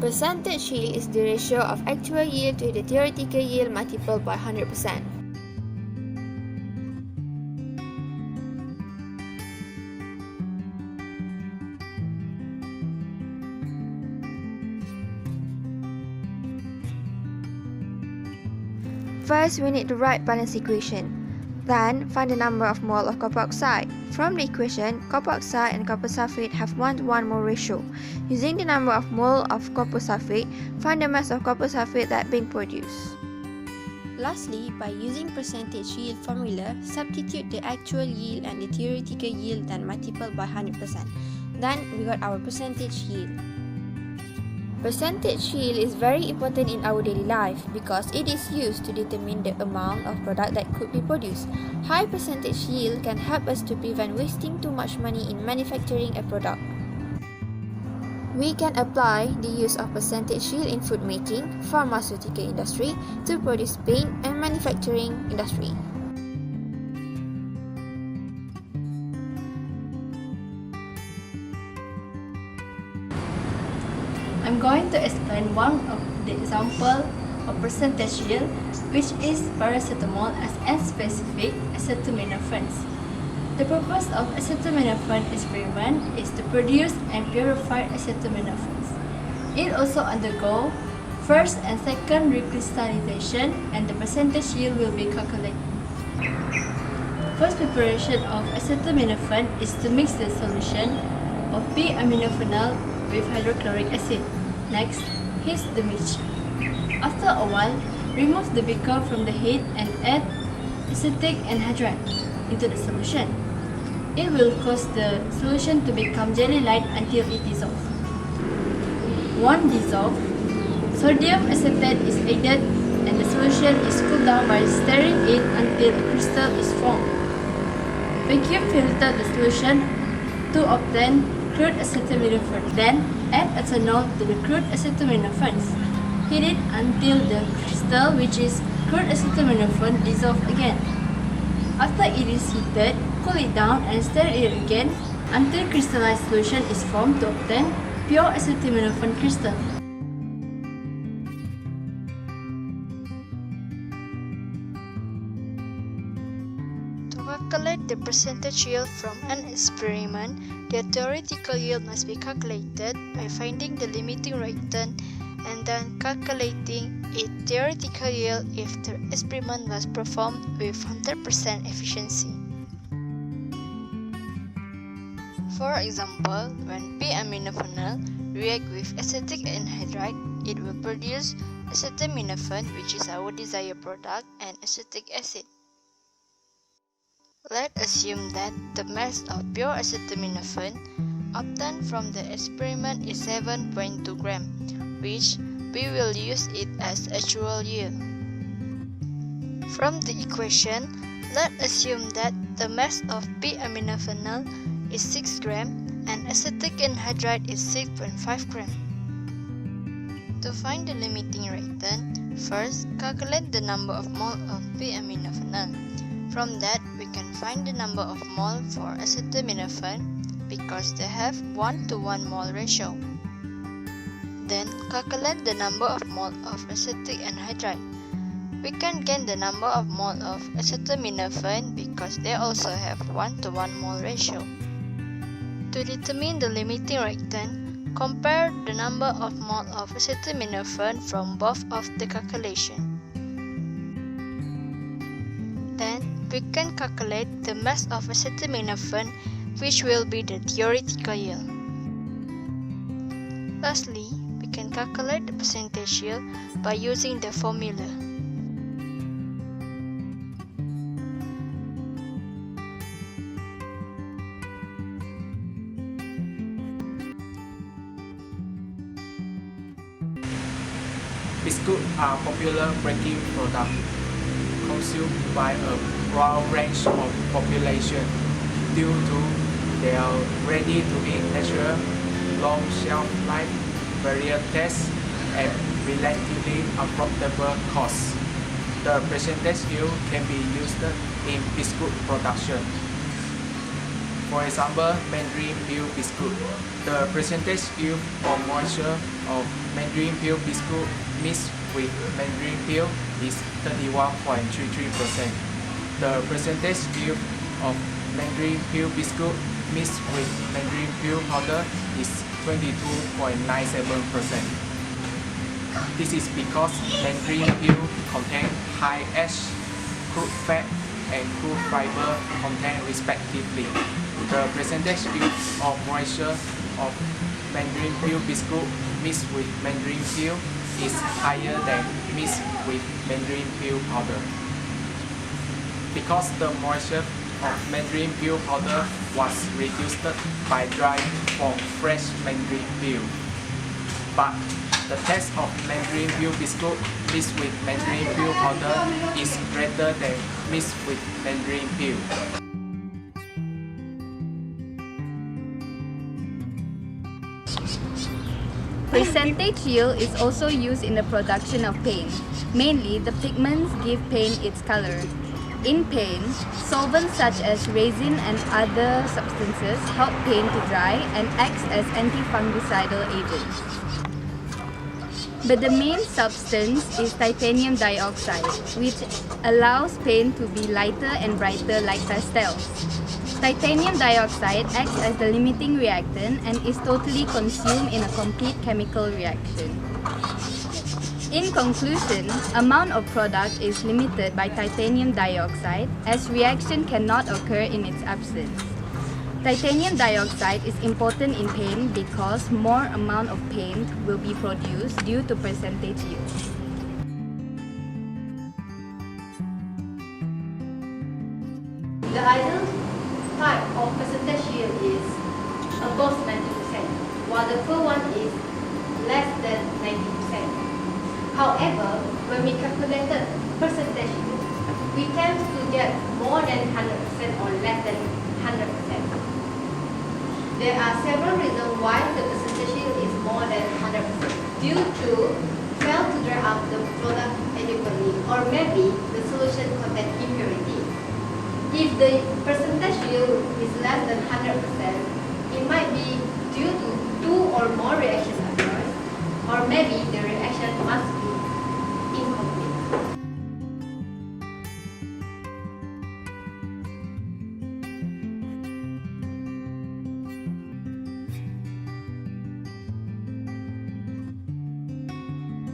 Percentage yield is the ratio of actual yield to the theoretical yield multiplied by 100%. First, we need to write balance equation. Then, find the number of mole of copper oxide. From the equation, copper oxide and copper sulfate have 1:1 mole ratio. Using the number of mole of copper sulfate, find the mass of copper sulfate that being produced. Lastly, by using percentage yield formula, substitute the actual yield and the theoretical yield and multiply by 100%. Then, we got our percentage yield. Percentage yield is very important in our daily life because it is used to determine the amount of product that could be produced. High percentage yield can help us to prevent wasting too much money in manufacturing a product. We can apply the use of percentage yield in food making, pharmaceutical industry, to produce paint and manufacturing industry. I'm going to explain one of the example of percentage yield, which is paracetamol as N-specific acetaminophen. The purpose of acetaminophen experiment is to produce and purify acetaminophen. It also undergo first and second recrystallization, and the percentage yield will be calculated. First preparation of acetaminophen is to mix the solution of p-aminophenol with hydrochloric acid. Next, heat the mixture. After a while, remove the beaker from the heat and add acetic anhydride into the solution. It will cause the solution to become jelly-like until it dissolves. Once dissolved, sodium acetate is added and the solution is cooled down by stirring it until a crystal is formed. Vacuum filter the solution to obtain crude acetaminophen. Then, add ethanol to the crude acetaminophen. Heat it until the crystal, which is crude acetaminophen, dissolves again. After it is heated, cool it down and stir it again until crystallized solution is formed to obtain pure acetaminophen crystal. To calculate the percentage yield from an experiment, the theoretical yield must be calculated by finding the limiting reactant and then calculating its theoretical yield if the experiment was performed with 100% efficiency. For example, when p-aminophenol reacts with acetic anhydride, it will produce acetaminophen, which is our desired product, and acetic acid. Let's assume that the mass of pure acetaminophen obtained from the experiment is 7.2 gram, which we will use it as actual yield. From the equation, let's assume that the mass of p-aminophenol is 6 gram and acetic anhydride is 6.5 gram. To find the limiting reactant, first calculate the number of mole of p-aminophenol. From that, we can find the number of mole for acetaminophen because they have 1:1 mole ratio. Then, calculate the number of mole of acetic anhydride. We can gain the number of mole of acetaminophen because they also have 1:1 mole ratio. To determine the limiting reactant, compare the number of mole of acetaminophen from both of the calculation. Then, we can calculate the mass of acetaminophen, which will be the theoretical yield. Lastly, we can calculate the percentage yield by using the formula. Biscuits are popular baking products consumed by a broad range of population due to their ready-to-eat nature, long shelf life, varied taste, and relatively affordable cost. The percentage yield can be used in biscuit production. For example, mandarin peel biscuit. The percentage yield or moisture of mandarin peel biscuit mixed with mandarin peel is 31.33%. The percentage yield of mandarin peel biscuit mixed with mandarin peel powder is 22.97%. This is because mandarin peel contains high ash, crude fat, and crude fiber content respectively. The percentage yield of moisture of mandarin peel biscuit mixed with mandarin peel is higher than mixed with mandarin peel powder. Because the moisture of mandarin peel powder was reduced by drying from fresh mandarin peel. But the taste of mandarin peel biscuit mixed with mandarin peel powder is greater than mixed with mandarin peel. Percentage yield is also used in the production of paint. Mainly, the pigments give paint its color. In paint, solvents such as resin and other substances help paint to dry and acts as anti-fungicidal agents. But the main substance is titanium dioxide, which allows paint to be lighter and brighter like pastels. Titanium dioxide acts as the limiting reactant and is totally consumed in a complete chemical reaction. In conclusion, amount of product is limited by titanium dioxide as reaction cannot occur in its absence. Titanium dioxide is important in paint because more amount of paint will be produced due to percentage yield. The ideal type of percentage yield is above 90%, while the poor one is less than 90%. However, when we calculated percentage yield, we tend to get more than 100% or less than 100%. There are several reasons why the percentage yield is more than 100%. Due to fail to dry up the product adequately, or maybe the solution contains impurity. If the percentage yield is less than 100%, it might be due to 2 or more reactions occurs, or maybe the reaction must